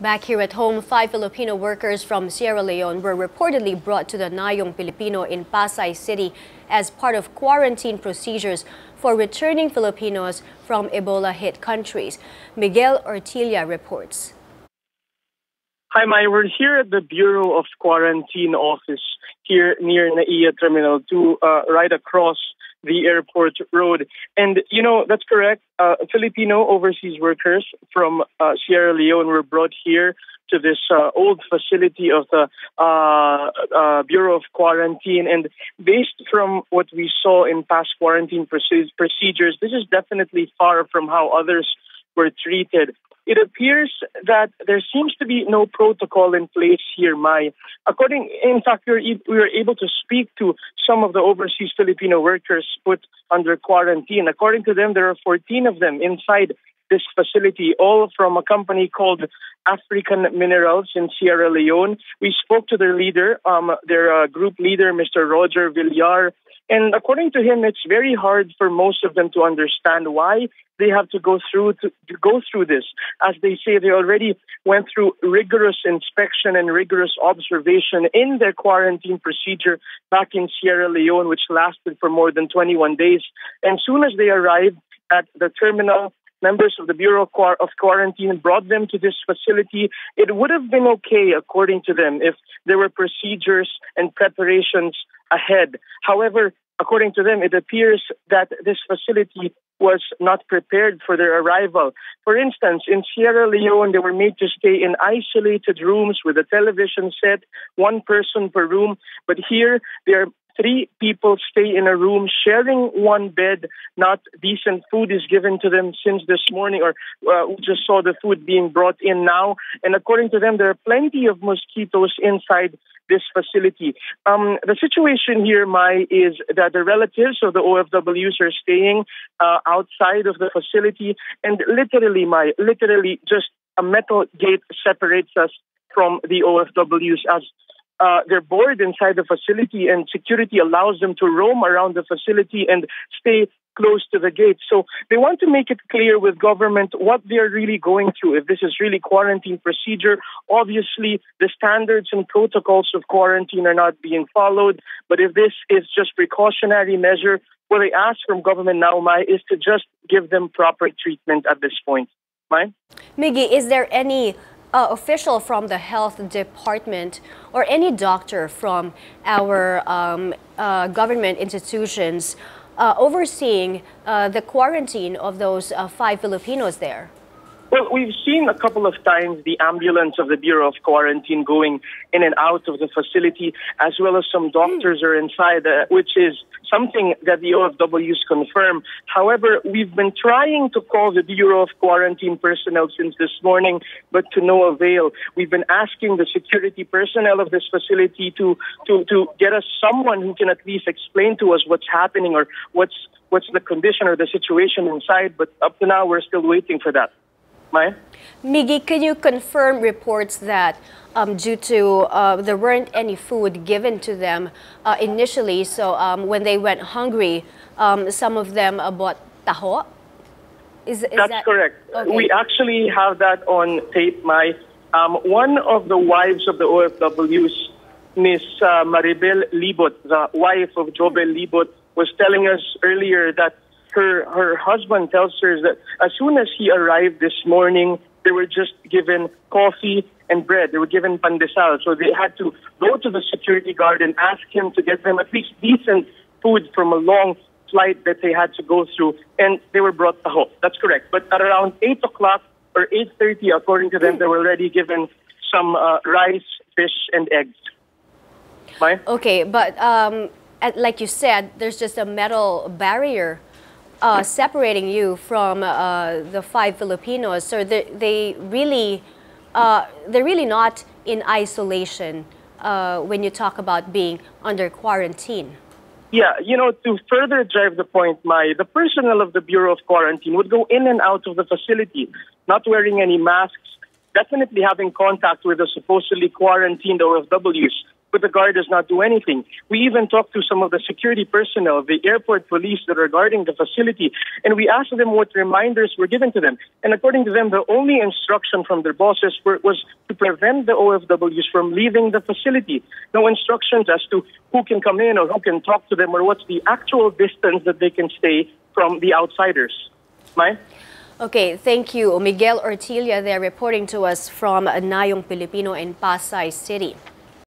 Back here at home, 5 Filipino workers from Sierra Leone were reportedly brought to the Nayong Pilipino in Pasay City as part of quarantine procedures for returning Filipinos from Ebola-hit countries. Miguel Ortilla reports. Hi, Mai. We're here at the Bureau of Quarantine office here near Naiya Terminal 2, right across the airport road. And, you know, that's correct. Filipino overseas workers from Sierra Leone were brought here to this old facility of the Bureau of Quarantine. And based from what we saw in past quarantine procedures, this is definitely far from how others were treated. It appears that there seems to be no protocol in place here, Mai. In fact, we were able to speak to some of the overseas Filipino workers put under quarantine. According to them, there are 14 of them inside this facility, all from a company called African Minerals in Sierra Leone. We spoke to their leader, their group leader, Mr. Roger Villar. And according to him, it's very hard for most of them to understand why they have to go through this. As they say, they already went through rigorous inspection and rigorous observation in their quarantine procedure back in Sierra Leone, which lasted for more than 21 days. And soon as they arrived at the terminal, members of the Bureau of Quarantine brought them to this facility. It would have been okay, according to them, if there were procedures and preparations ahead. However, according to them, it appears that this facility was not prepared for their arrival. For instance, in Sierra Leone, they were made to stay in isolated rooms with a television set, one person per room. But here, there are 3 people stay in a room sharing one bed. Not decent food is given to them since this morning, or we just saw the food being brought in now. And according to them, there are plenty of mosquitoes inside this facility. The situation here, Mai, is that the relatives of the OFWs are staying outside of the facility, and literally just a metal gate separates us from the OFWs, as they're bored inside the facility, and security allows them to roam around the facility and stay close to the gate. So they want to make it clear with government what they're really going through. If this is really quarantine procedure, obviously the standards and protocols of quarantine are not being followed. But if this is just precautionary measure, what they ask from government now, Mai, is to just give them proper treatment at this point. Mai? Miggy, is there any official from the health department or any doctor from our government institutions overseeing the quarantine of those 5 Filipinos there? Well, we've seen a couple of times the ambulance of the Bureau of Quarantine going in and out of the facility, as well as some doctors are inside, which is something that the OFWs confirm. However, we've been trying to call the Bureau of Quarantine personnel since this morning, but to no avail. We've been asking the security personnel of this facility to get us someone who can at least explain to us what's happening or what's the condition or the situation inside, but up to now we're still waiting for that. Maya? Miggy, can you confirm reports that due to there weren't any food given to them initially, so when they went hungry, some of them bought taho? That's correct. Okay. We actually have that on tape, Mai. One of the wives of the OFWs, Miss Maribel Libot, the wife of Jobel Libot, was telling us earlier that her husband tells her that as soon as he arrived this morning, they were just given coffee and bread. They were given pandesal. So they had to go to the security guard and ask him to get them at least decent food from a long flight that they had to go through. And they were brought taho. That's correct. But at around 8 o'clock or 8:30, according to them, they were already given some rice, fish, and eggs. Maya? Okay, but like you said, there's just a metal barrier separating you from the 5 Filipinos, so they're really not in isolation when you talk about being under quarantine. Yeah, you know, to further drive the point, Mai, the personnel of the Bureau of Quarantine would go in and out of the facility, not wearing any masks, definitely having contact with the supposedly quarantined OFWs. but the guard does not do anything. We even talked to some of the security personnel, the airport police that are guarding the facility, and we asked them what reminders were given to them. And according to them, the only instruction from their bosses was to prevent the OFWs from leaving the facility. No instructions as to who can come in or who can talk to them or what's the actual distance that they can stay from the outsiders. Mai? Okay, thank you. Miguel Ortilla there reporting to us from Nayong Pilipino in Pasay City.